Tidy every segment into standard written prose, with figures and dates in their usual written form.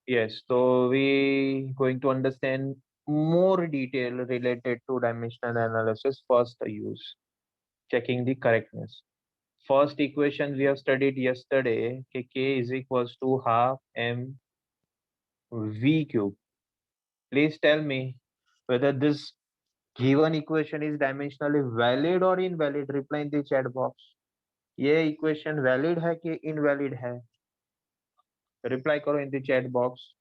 Yes, so we going to understand more detail related to dimensional analysis. First, use checking the correctness. First equation we have studied yesterday, k is equals to half m v cube. Please tell me whether this given equation is dimensionally valid or invalid. Reply in the chat box. ये equation valid है कि invalid है? Reply करो in the chat box.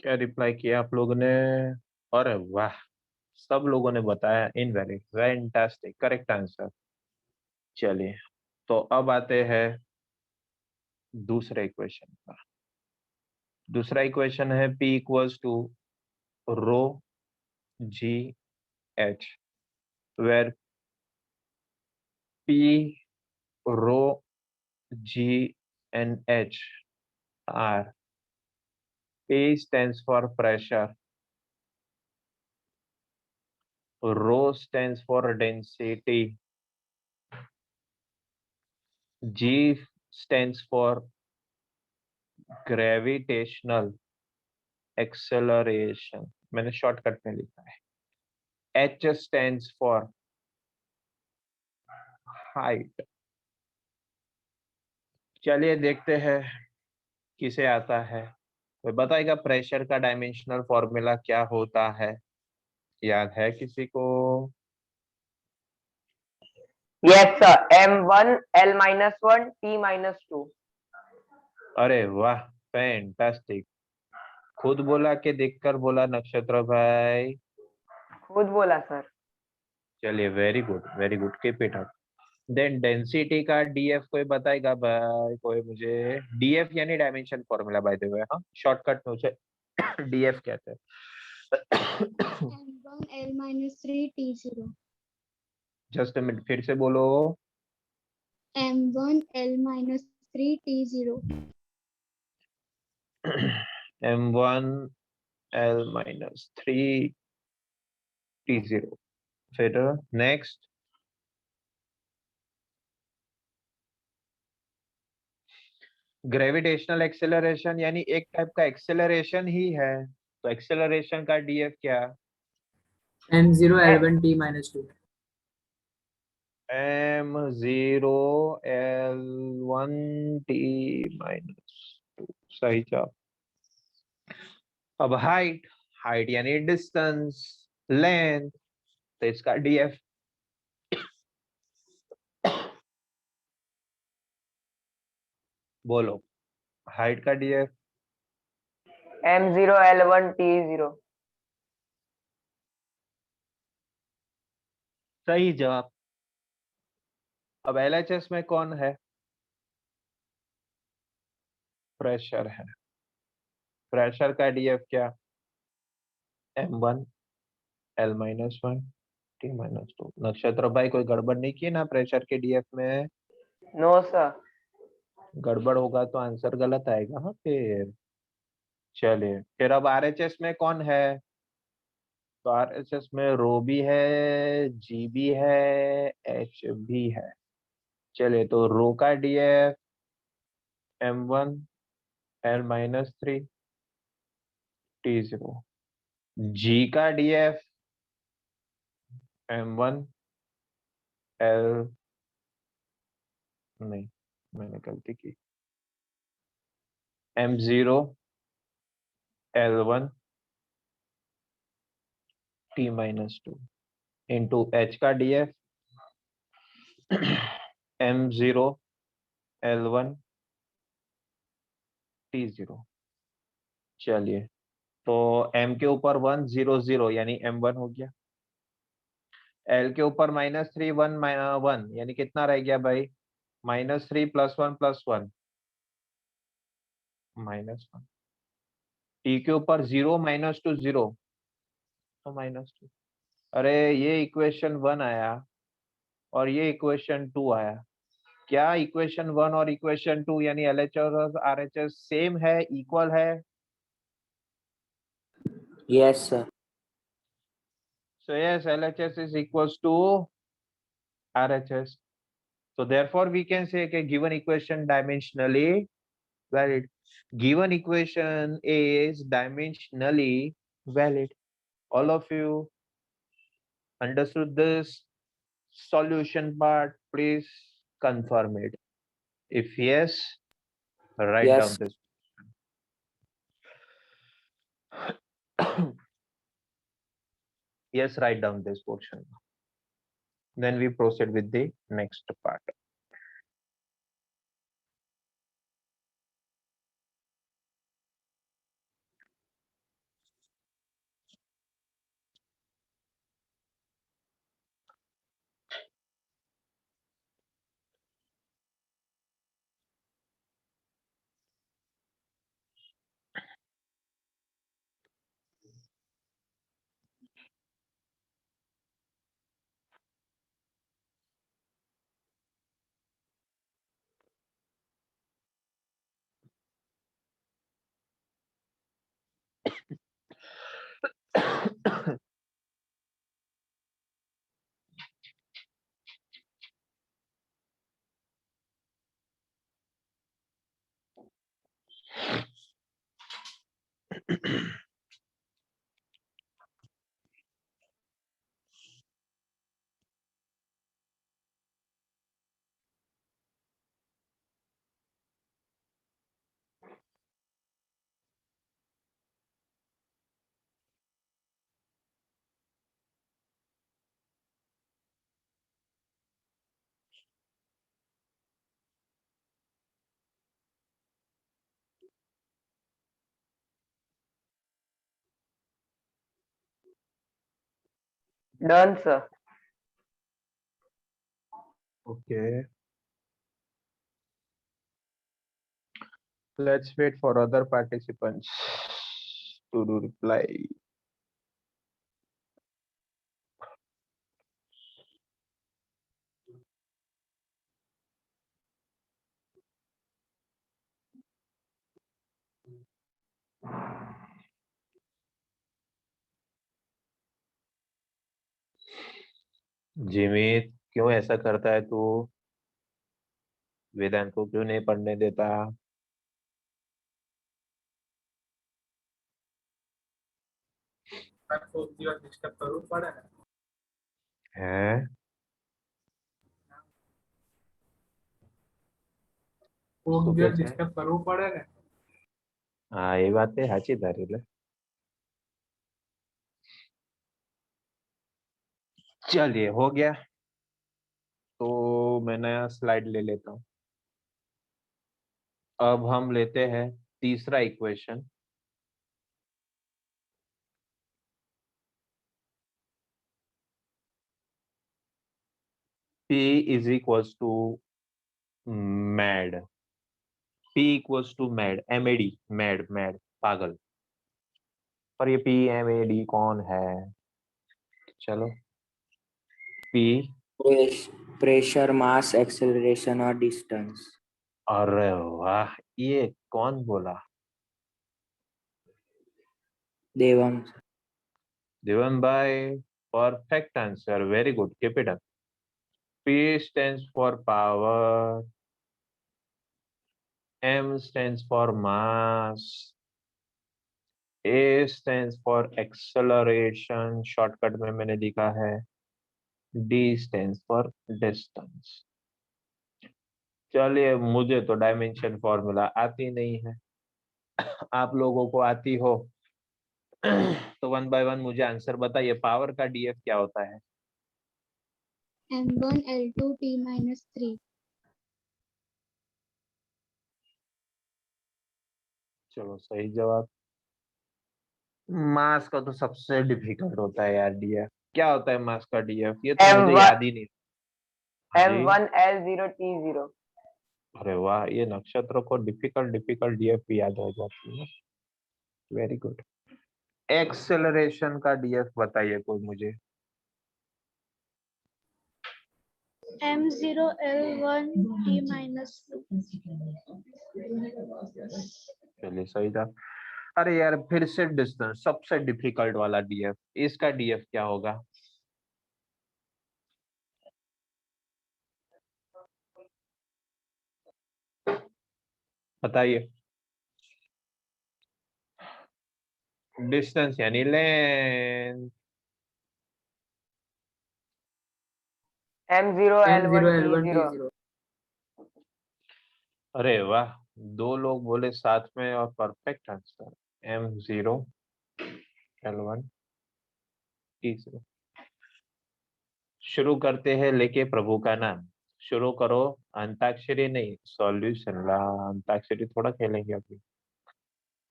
क्या reply किया आप लोगों ने? अरे वाह, सब लोगों ने बताया इनवैलिड. Fantastic, correct answer. चलिए, तो अब आते हैं दूसरे इक्वेशन पर. दूसरा इक्वेशन है P equals to rho G H, where P, rho G and H are: P stands for pressure, rho stands for density, G stands for gravitational acceleration. मैंने शॉर्टकट में लिखा है. H stands for height. चलिए देखते हैं किसे आता है. कोई बताएगा प्रेशर का डायमेंशनल फॉर्मूला क्या होता है? याद है किसी को? Yes, sir. M1 L minus 1 T minus 2. अरे वाह, फैंटास्टिक. खुद बोला कि देखकर बोला नक्षत्र भाई? खुद बोला सर. चलिए, very good, very good, keep it up. Then density का डीएफ कोई बताएगा भाई? कोई मुझे डीएफ यानी dimension formula by the way, हाँ, शॉर्टकट में उसे डीएफ कहते हैं. M1 L minus 3 T0. Just minute, फिर से बोलो. M1 L minus 3 T0. M1 L minus 3 T0. फिर नेक्स्ट, ग्रेविटेशनल एक्सेलरेशन यानी एक टाइप का एक्सेलरेशन ही है, तो एक्सेलरेशन का डीएफ क्या? M0 L1 T minus 2. M0 L1 T minus 2. सही जवाब. अब हाइट, हाइट यानी डिस्टेंस, लेंथ, तो इसका डीएफ बोलो. हाइट का डीएफ M0 L1 T0. सही जवाब. अब एलएचएस में कौन है? प्रेशर है. प्रेशर का डीएफ क्या? M1 L minus 1 T minus 2. नक्षत्र भाई, कोई गड़बड़ नहीं की ना प्रेशर के डीएफ में? No, sir. गड़बड़ होगा तो आंसर गलत आएगा. हाँ, फिर चलिए, फिर अब आरएचएस में कौन है? तो आरएचएस में रो भी है, जी भी है, एच भी है. चलिए, तो रो का DF M1 L minus 3 T0. जी का डीएफ M1 L, नहीं, मैंने गलती की. M0 L1 T-2 into H का DF M0 L1 T0। चलिए, तो M के ऊपर 1 0 0 यानी M1 हो गया। L के ऊपर -3 1 1 यानी कितना रह गया भाई? -3 +1 +1 -1। T के ऊपर 0 -2 0 तो -2। अरे ये इक्वेशन 1 आया और ये इक्वेशन 2 आया। क्या इक्वेशन 1 और इक्वेशन 2 यानी LHS और RHS सेम है, इक्वल है? Yes, sir. So yes, LHS is equals to RHS. So therefore we can say कि given equation dimensionally valid. Given equation is dimensionally valid. All of you understood this solution part? Please confirm it. If yes, write Yes. down this. Yes, write down this portion. Then we proceed with the next part. Done, sir. Okay. Let's wait for other participants to do reply. जिमित, क्यों ऐसा करता है तू? वेदांत को क्यों नहीं पढ़ने देता? कोक દિવસ ડિસ્ટર્બ કરવું પડે ને है કોક શું કે દિવસ છે? ડિસ્ટર્બ કરવું પડે ને हाँ, ये बात है साची तारी ले। चलिए, हो गया। तो मैं नया स्लाइड ले लेता हूँ। अब हम लेते हैं तीसरा equation. P is equals to mad. P equals to mad. MAD, mad, mad, पागल। पर ये PMAD कौन है? चलो, P। Pressure, mass, acceleration or distance. अरे वाह, ये कौन बोला? Devam. Devan bhai, perfect answer. Very good. Keep it up. P stands for power. M stands for mass. A stands for acceleration. Shortcut में मैंने लिखा है। D stands for distance. चलिए, मुझे तो डायमेंशन फॉर्मूला आती नहीं है। आप लोगों को आती हो तो 1 by 1 मुझे आंसर बताइए, पावर का डीएफ क्या होता है? M1 L2 T minus 3. चलो सही जवाब। मास का तो सबसे डिफिकल्ट होता है यार डीएफ। क्या होता है मास का डीएफ? ये तो मुझे M1 याद ही नहीं। हाँ जी। M1L0T0. अरे वाह, ये नक्षत्रों को डिफिकल्ट डिफिकल्ट डीएफ भी याद हो जाती है। Very good. एक्सेलरेशन का डीएफ बताइए कोई मुझे। M0 L1 T minus 2. चलिए सही था। अरे यार फिर से डिस्टेंस, सबसे डिफिकल्ट वाला डीएफ, इसका डीएफ क्या होगा? बताइए। डिस्टेंस यानी लेंथ। M0L1T0. M0L1T0. अरे वाह, दो लोग बोले साथ में और परफेक्ट आंसर। M0L1T0। शुरू करते हैं लेके प्रभु का नाम। शुरू करो। अंताक्षरी नहीं, सॉल्यूशन ला। अंताक्षरी थोड़ा खेलेंगे अभी।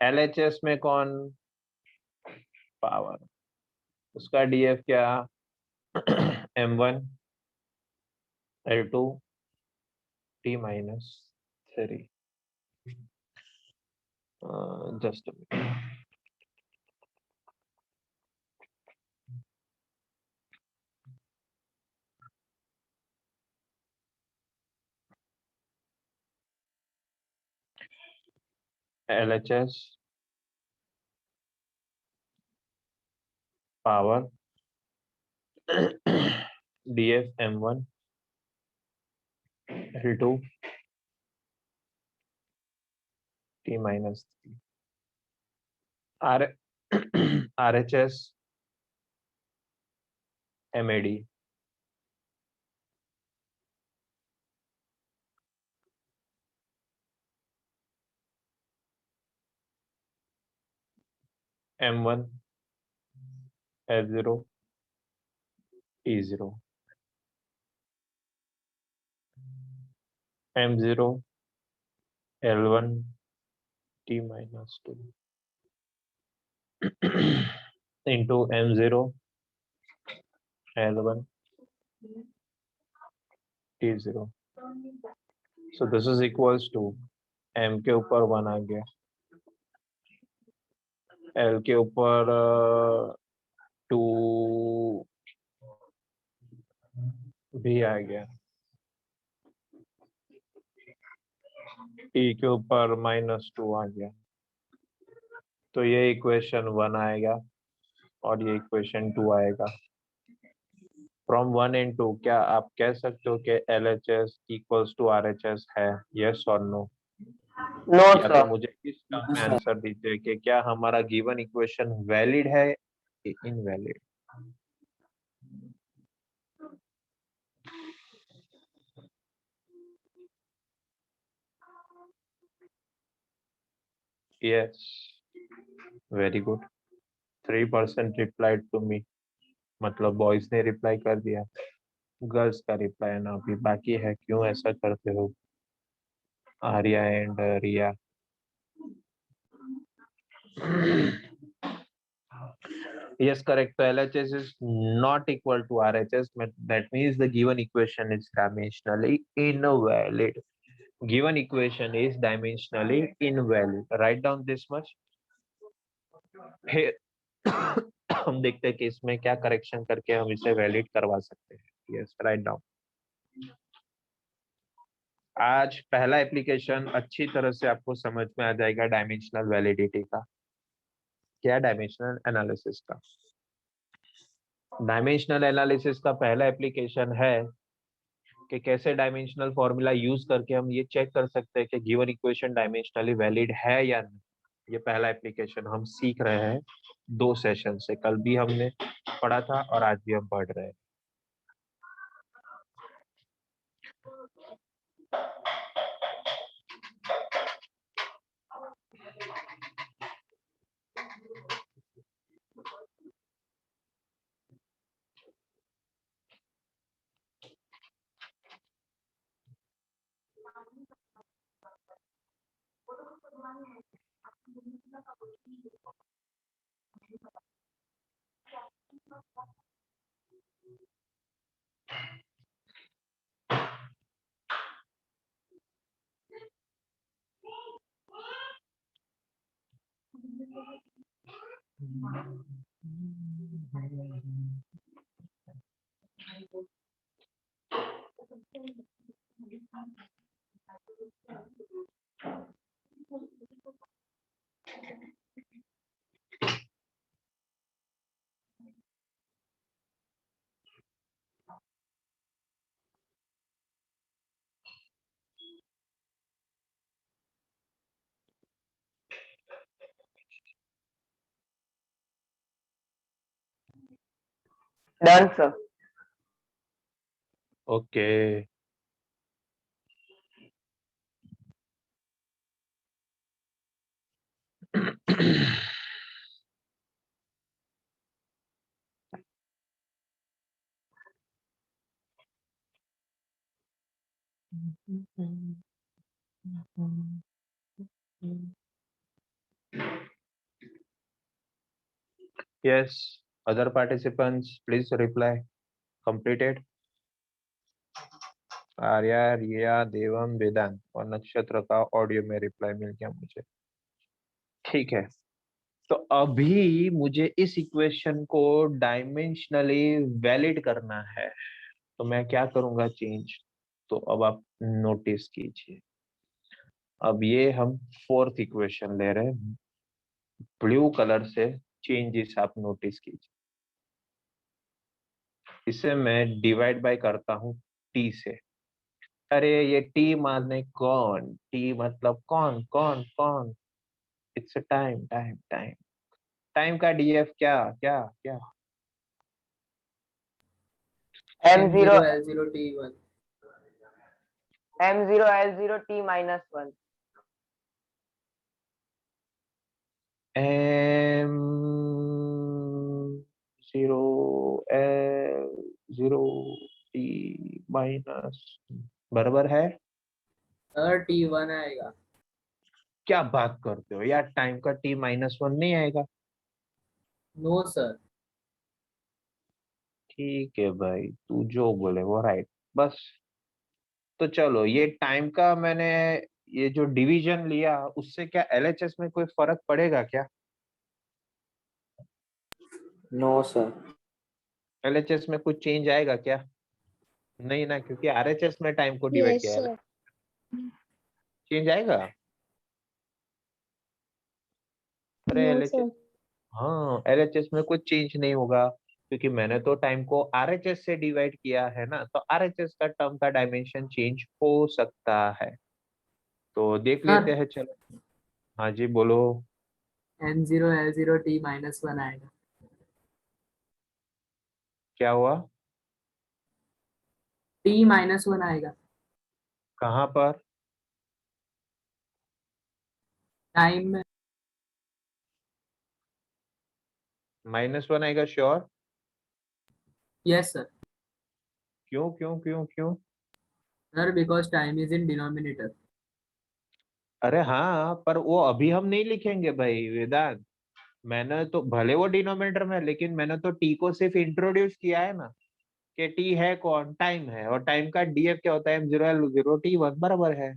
एलएचएस में कौन? पावर। उसका डीएफ क्या? M1L2T-3। Just LHS power DF M1L2T-3। Are RHS MAD. M1L0T0। M0L1T-2 into M0L1T0। So this is equals to M के ऊपर 1 आ गया, L के ऊपर 2 भी आ गया, T के ऊपर -2 आ गया। तो ये इक्वेशन 1 आएगा और ये इक्वेशन 2 आएगा। फ्रॉम 1 एंड 2 क्या आप कह सकते हो कि LHS इक्वल्स टू RHS है? यस और नो? No, या तो sir. मुझे इस टर्म में आंसर दीजिए कि क्या हमारा गिवन इक्वेशन वैलिड है कि invalid. Yes, very good. 3% replied to me, मतलब बॉयज ने रिप्लाई कर दिया, गर्ल्स का रिप्लाई ना अभी बाकी है। क्यों ऐसा करते हो Arya and Riya? Yes, correct. So LHS is not equal to RHS. That means the given equation is dimensionally invalid. Given equation is dimensionally invalid. Write down this much. फिर हम देखते हैं कि इसमें क्या करेक्शन करके हम इसे वैलिड करवा सकते हैं। Yes, write down. आज पहला एप्लीकेशन अच्छी तरह से आपको समझ में आ जाएगा डायमेंशनल वैलिडिटी का। क्या? डायमेंशनल एनालिसिस का। डायमेंशनल एनालिसिस का पहला एप्लीकेशन है कि कैसे डायमेंशनल फॉर्मूला यूज करके हम ये चेक कर सकते हैं कि गिवन इक्वेशन डायमेंशनली वैलिड है या नहीं। ये पहला एप्लीकेशन हम सीख रहे हैं 2 सेशन से। कल भी हमने पढ़ा था और आज भी हम पढ़ रहे हैं। Done, sir. Okay. Yes, other participants, please reply. Completed. Arya, रिया, देवम, वेदांत और नक्षत्र का ऑडियो में रिप्लाई मिल गया मुझे। ठीक है, तो अभी मुझे इस इक्वेशन को डायमेंशनली वैलिड करना है, तो मैं क्या करूंगा, चेंज। तो अब आप नोटिस कीजिए, अब ये हम फोर्थ इक्वेशन ले रहे हैं, ब्लू कलर से चेंजेस आप नोटिस कीजिए। इसे मैं डिवाइड बाय करता हूँ टी से। अरे ये टी माने कौन, टी मतलब कौन कौन कौन, it's time time time. Time का डीएफ क्या क्या क्या, M0 L0 T1 M0 L0 T minus 1. M zero L zero T minus, बराबर है। सर T1 आएगा। क्या बात करते हो यार, टाइम का टी माइनस वन नहीं आएगा? No sir. ठीक है भाई, तू जो बोले वो राइट, बस। तो चलो, ये टाइम का मैंने ये जो डिवीजन लिया, उससे क्या एलएचएस में कोई फर्क पड़ेगा क्या? No sir. एलएचएस में कुछ चेंज आएगा क्या? नहीं ना, क्योंकि आरएचएस में टाइम को डिवाइड Yes, किया है। sir. चेंज आएगा? अरे No, एलएचएस, sir. हाँ एलएचएस में कुछ चेंज नहीं होगा, क्योंकि मैंने तो टाइम को आरएचएस से डिवाइड किया है ना, तो आरएचएस का टर्म का डायमेंशन चेंज हो सकता है, तो देख लेते हैं, चलो। हाँ जी बोलो। M0 L0 T minus 1 आएगा। क्या हुआ? T minus 1 आएगा। कहाँ पर? टाइम में। माइनस वन आएगा, श्योर? Yes sir. क्यों क्यों क्यों क्यों? Sir because time is in denominator. अरे हाँ, पर वो अभी हम नहीं लिखेंगे भाई वेदांत। मैंने तो भले वो डिनोमिनेटर में है, लेकिन मैंने तो टी को सिर्फ इंट्रोड्यूस किया है ना, कि टी है कौन, टाइम है, और टाइम का डीएफ क्या होता है, M0L0T1, बराबर है।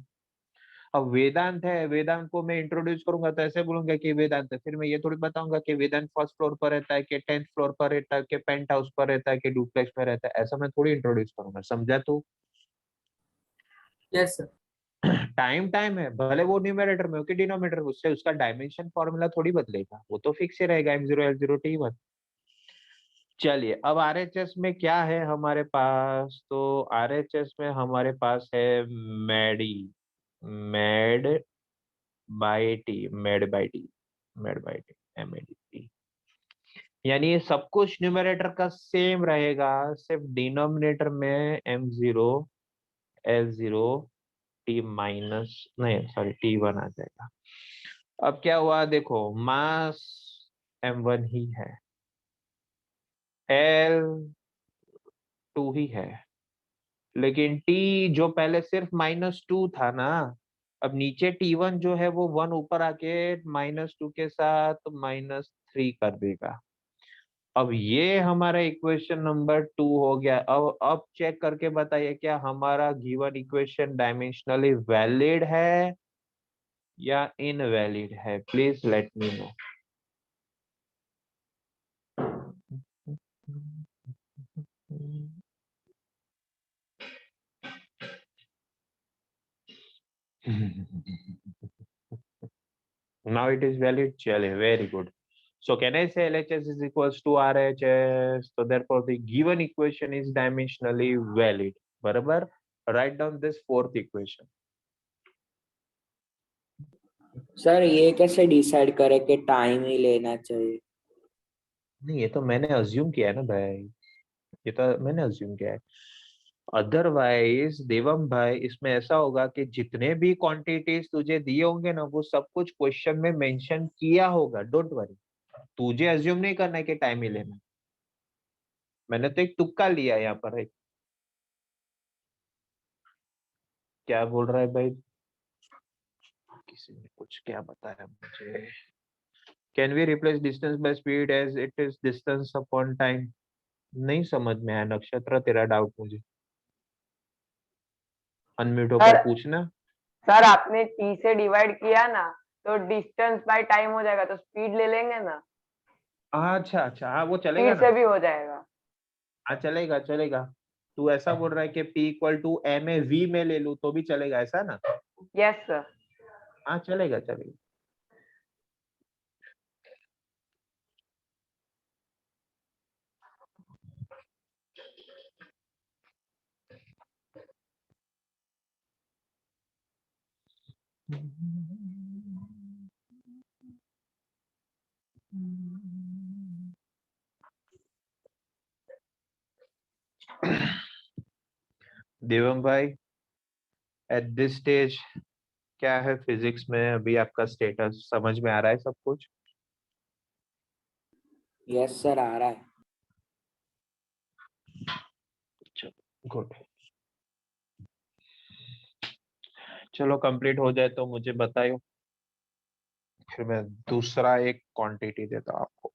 अब वेदांत है, वेदांत को मैं इंट्रोड्यूस करूंगा तो ऐसे बोलूंगा कि वेदांत है, फिर मैं ये थोड़ी बताऊंगा कि वेदांत फर्स्ट फ्लोर पर रहता है, कि 10th फ्लोर पर रहता है, कि पेंट हाउस पर रहता है, कि डुप्लेक्स में रहता है, ऐसा मैं थोड़ी इंट्रोड्यूस करूंगा, समझा तू? Yes sir. टाइम टाइम है, भले वो न्यूमरेटर में हो कि डिनोमिनेटर में, उससे उसका डायमेंशन फॉर्मूला थोड़ी बदलेगा, वो तो फिक्स ही रहेगा, M0L0T1। चलिए, अब आरएचएस में क्या है हमारे पास, तो आरएचएस में हमारे पास है MAD, MAD by T, MAD by T, MAD by T, MEDT। यानी ये सब कुछ न्यूमरेटर का सेम रहेगा, सिर्फ डिनोमिनेटर में M0L0 टी माइनस, नहीं सॉरी T1 आ जाएगा। अब क्या हुआ देखो, मास M1 ही है, L2 ही है, लेकिन T जो पहले सिर्फ -2 था ना, अब नीचे T1 जो है वो 1 ऊपर आके -2 के साथ -3 कर देगा। अब ये हमारा इक्वेशन नंबर 2 हो गया। अब चेक करके बताइए क्या हमारा गिवन इक्वेशन डायमेंशनली वैलिड है या इनवैलिड है? Please let me know. Now it is valid. Chale, very good. So can I say LHS is equals to RHS? So therefore the given equation is dimensionally valid. बराबर? Write down this fourth equation. Sir ये कैसे decide करे कि time ही लेना चाहिए? नहीं, ये तो मैंने अज्यूम किया है ना भाई, ये तो मैंने अज्यूम किया है। अदरवाइज देवम भाई इसमें ऐसा होगा कि जितने भी क्वांटिटीज तुझे दिए होंगे ना वो सब कुछ क्वेश्चन में मेंशन किया होगा। डोंट वरी, तुझे अज्यूम नहीं करना है कि टाइम ही लेना है। मैंने तो एक तुक्का लिया यहाँ पर। एक क्या बोल रहा है भाई? किसी ने कुछ क्या बताया मुझे? Can we replace distance by speed as it is distance upon time? नहीं समझ में आया नक्षत्र, तेरा डाउट मुझे अनम्यूट होकर सर पूछना। सर आपने टी से डिवाइड किया ना, तो डिस्टेंस बाय टाइम हो जाएगा, तो स्पीड ले लेंगे ना, अच्छा अच्छा, हाँ वो चलेगा स्पीड ना। से भी हो जाएगा। हाँ चलेगा चलेगा। तू ऐसा बोल रहा है कि P equal to M A V में ले लूँ तो भी चलेगा, ऐसा ना? Yes sir. हाँ चलेगा चलेगा। देवम भाई एट दिस स्टेज क्या है फिजिक्स में अभी आपका स्टेटस? समझ में आ रहा है सब कुछ? यस सर आ रहा है। गुड। चलो कंप्लीट हो जाए तो मुझे बताइए, फिर मैं दूसरा एक क्वांटिटी देता हूँ आपको।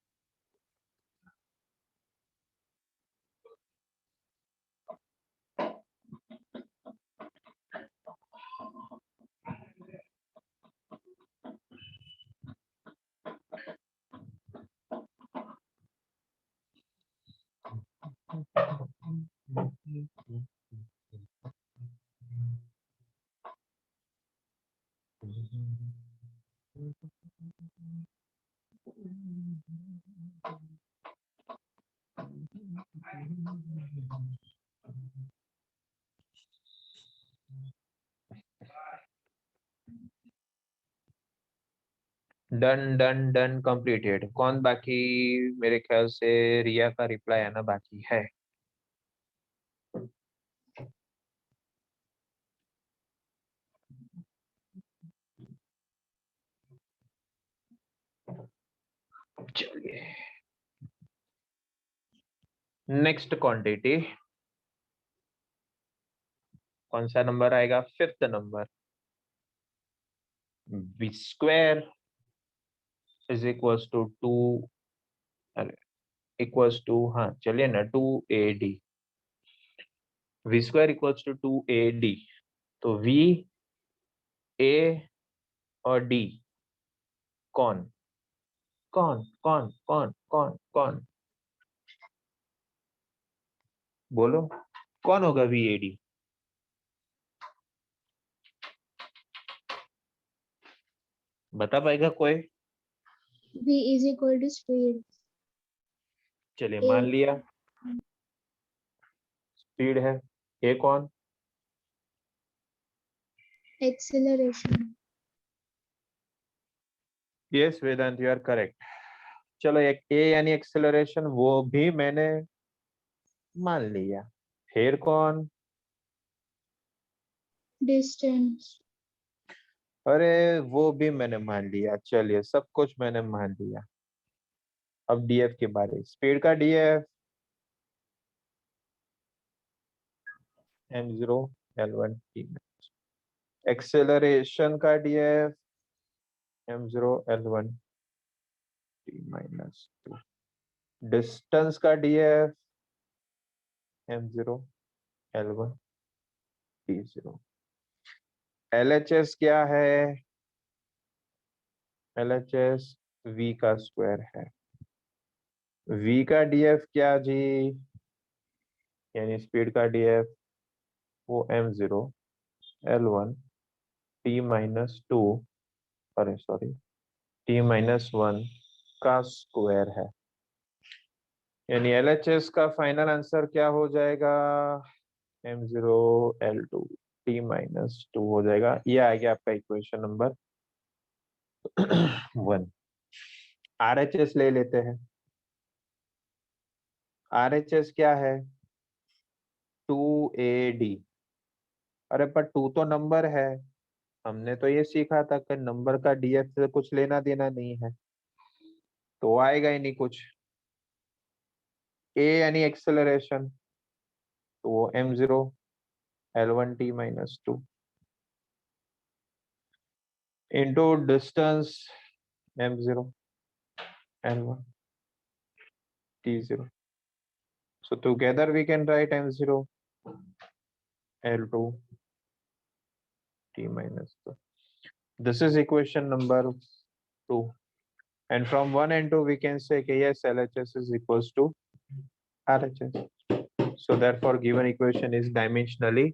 Done done done completed. कौन बाकी? मेरे ख्याल से रिया का रिप्लाई आना बाकी है। चलिए नेक्स्ट क्वांटिटी कौन सा नंबर आएगा? Fifth number. v square is equals to 2, अरे इक्वल्स टू, हाँ चलिए ना 2AD। v square equals to 2AD। तो v, a और d कौन कौन कौन कौन कौन कौन? बोलो कौन होगा VAD? बता पाएगा कोई? V is equal to speed. चलिए A मान लिया स्पीड है। ए कौन? acceleration. Yes Vedant, you are correct. चलो एक ए यानी एक्सेलरेशन, वो भी मैंने मान लिया। फिर कौन? Distance. अरे वो भी मैंने मान लिया। चलिए सब कुछ मैंने मान लिया। अब डीएफ के बारे, स्पीड का DF m0 l1 t। Acceleration का df m0 l1 t minus 2, distance का df m0 l1 t0। LHS क्या है? LHS v का स्क्वायर है। v का df क्या जी? यानी स्पीड का df वो m0 l1 t minus 2, अरे सॉरी t minus 1 का स्क्वायर है। यानी LHS का फाइनल आंसर क्या हो जाएगा? m0 l2 t minus 2 हो जाएगा। ये आ गया आपका इक्वेशन नंबर 1। RHS ले लेते हैं। RHS क्या है? 2AD। अरे पर 2 तो नंबर है, हमने तो ये सीखा था कि नंबर का DF से कुछ लेना देना नहीं है, तो आएगा ही नहीं कुछ। A यानी एक्सेलरेशन, तो वो m0 l1 t minus 2 into distance m0 l1 t0. So together we can write m0 l2 t minus 2. This is equation number 2. And from 1 and 2 we can say कि yes, LHS is equals to RHS. So therefore given equation is dimensionally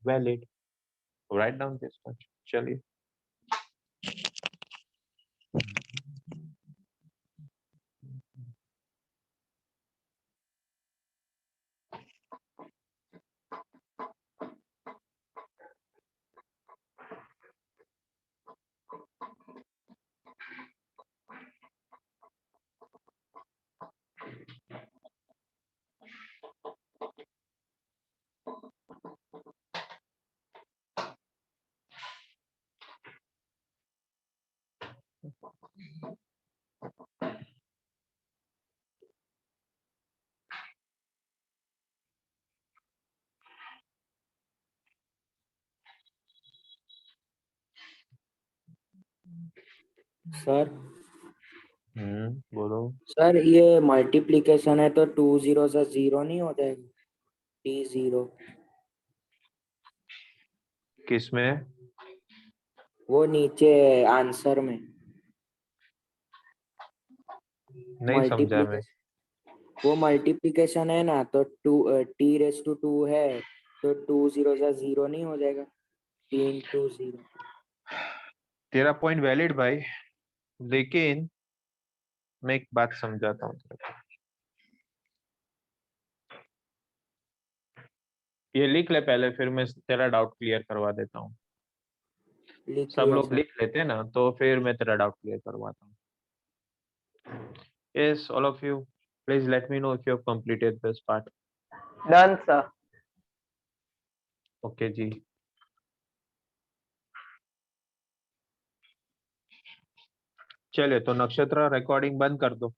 valid. Write down this one. चलिए। Sir बोलो। Sir ये multiplication है तो 2 0 से 0 नहीं हो जाएगा? t0 किसमें? वो नीचे आंसर में नहीं समझा मैं। वो मल्टीप्लिकेशन है ना, तो 2 t⁻² है, तो 2 0 से 0 नहीं हो जाएगा? 3 2 0। तेरा पॉइंट वैलिड भाई, लेकिन मैं एक बात समझाता हूँ तेरे को। ये लिख ले पहले, फिर मैं तेरा डाउट क्लियर करवा देता हूँ। लिख सब लिया लोग सर। लिख लेते हैं ना, तो फिर मैं तेरा डाउट क्लियर करवाता हूँ। Yes, all of you, please let me know if you have completed this part. Done, sir. Okay जी। चलिए तो नक्षत्र रिकॉर्डिंग बंद कर दो।